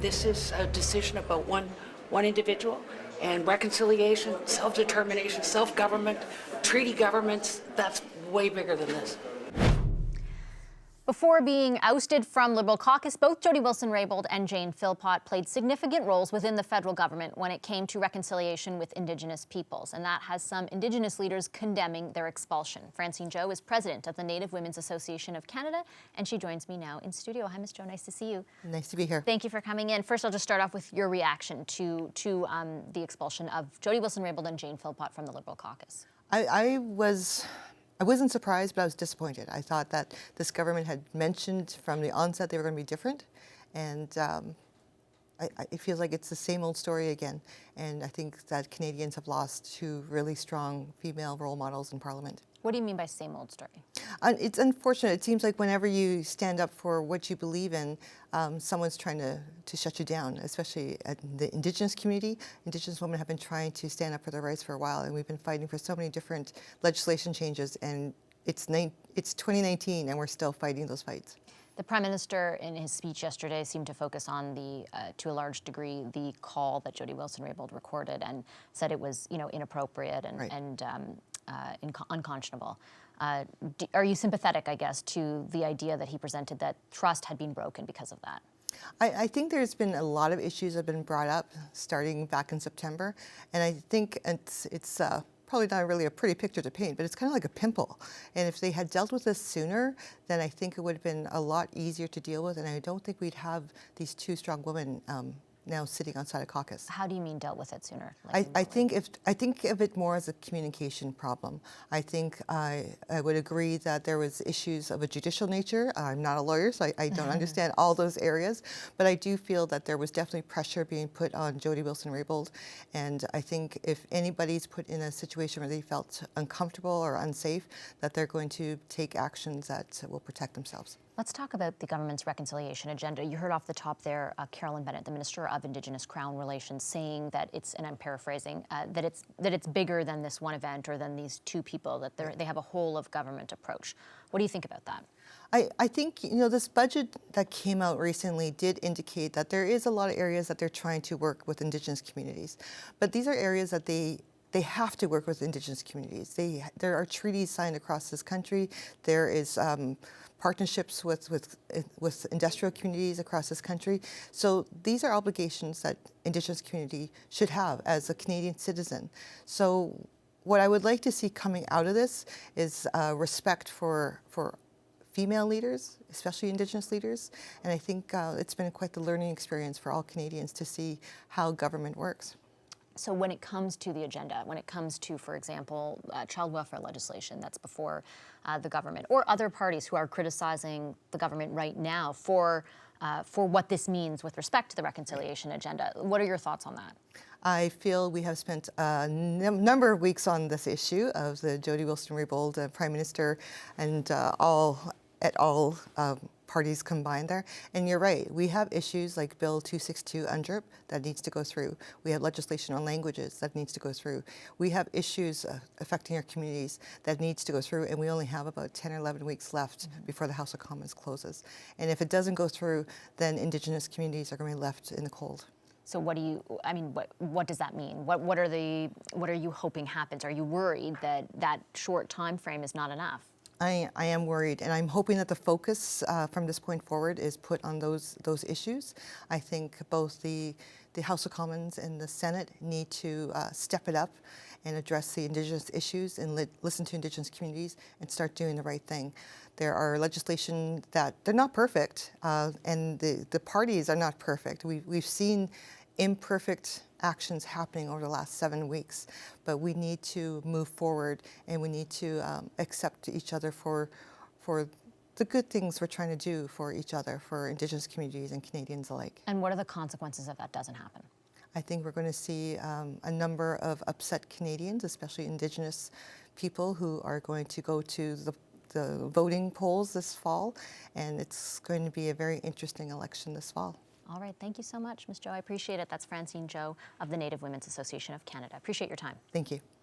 This is a decision about one individual, and reconciliation, self-determination, self-government, treaty governments, that's way bigger than this. Before being ousted from Liberal caucus, both Jody Wilson-Raybould and Jane Philpott played significant roles within the federal government when it came to reconciliation with Indigenous peoples, and that has some Indigenous leaders condemning their expulsion. Francine Joe is president of the Native Women's Association of Canada, and she joins me now in studio. Hi, Ms. Joe. Nice to see you. Nice to be here. Thank you for coming in. First, I'll just start off with your reaction to the expulsion of Jody Wilson-Raybould and Jane Philpott from the Liberal caucus. I wasn't surprised, but I was disappointed. I thought that this government had mentioned from the onset they were going to be different, and it feels like it's the same old story again. And I think that Canadians have lost two really strong female role models in Parliament. What do you mean by same old story? It's unfortunate. It seems like whenever you stand up for what you believe in, someone's trying to shut you down, especially at the Indigenous community. Indigenous women have been trying to stand up for their rights for a while, and we've been fighting for so many different legislation changes, and it's 2019, and we're still fighting those fights. The Prime Minister, in his speech yesterday, seemed to focus on to a large degree, the call that Jody Wilson-Raybould recorded, and said it was, inappropriate and, right. Unconscionable. Are you sympathetic, I guess, to the idea that he presented that trust had been broken because of that? I think there's been a lot of issues that have been brought up starting back in September, and I think it's probably not really a pretty picture to paint, but it's kind of like a pimple. And if they had dealt with this sooner, then I think it would have been a lot easier to deal with, and I don't think we'd have these two strong women now sitting outside a caucus. How do you mean dealt with it sooner? I think of it more as a communication problem. I think I would agree that there was issues of a judicial nature. I'm not a lawyer, so I don't understand all those areas, but I do feel that there was definitely pressure being put on Jody Wilson-Raybould, and I think if anybody's put in a situation where they felt uncomfortable or unsafe, that they're going to take actions that will protect themselves. Let's talk about the government's reconciliation agenda. You heard off the top there, Carolyn Bennett, the Minister of Indigenous Crown Relations, saying that it's, and I'm paraphrasing, that it's bigger than this one event or than these two people, that they have a whole of government approach. What do you think about that? I think, this budget that came out recently did indicate that there is a lot of areas that they're trying to work with Indigenous communities. But these are areas that they have to work with Indigenous communities. There are treaties signed across this country. There is partnerships with industrial communities across this country. So these are obligations that Indigenous community should have as a Canadian citizen. So what I would like to see coming out of this is respect for female leaders, especially Indigenous leaders. And I think it's been quite the learning experience for all Canadians to see how government works. So when it comes to the agenda, when it comes to, for example, child welfare legislation that's before the government, or other parties who are criticizing the government right now for what this means with respect to the reconciliation agenda, what are your thoughts on that? I feel we have spent a number of weeks on this issue of the Jody Wilson-Raybould Prime Minister and all parties combined there. And you're right, we have issues like Bill 262 UNDRIP that needs to go through. We have legislation on languages that needs to go through. We have issues affecting our communities that needs to go through, and we only have about 10 or 11 weeks left before the House of Commons closes. And if it doesn't go through, then Indigenous communities are going to be left in the cold. So what does that mean? What are you hoping happens? Are you worried that short time frame is not enough? I am worried, and I'm hoping that the focus from this point forward is put on those issues. I think both the House of Commons and the Senate need to step it up and address the Indigenous issues and listen to Indigenous communities and start doing the right thing. There are legislation that they're not perfect, and the parties are not perfect. We've seen imperfect actions happening over the last 7 weeks, but we need to move forward, and we need to accept each other for the good things we're trying to do for each other, for Indigenous communities and Canadians alike. And what are the consequences if that doesn't happen? I think we're going to see a number of upset Canadians, especially Indigenous people, who are going to go to the voting polls this fall, and it's going to be a very interesting election this fall. All right, thank you so much, Ms. Joe. I appreciate it. That's Francine Joe of the Native Women's Association of Canada. Appreciate your time. Thank you.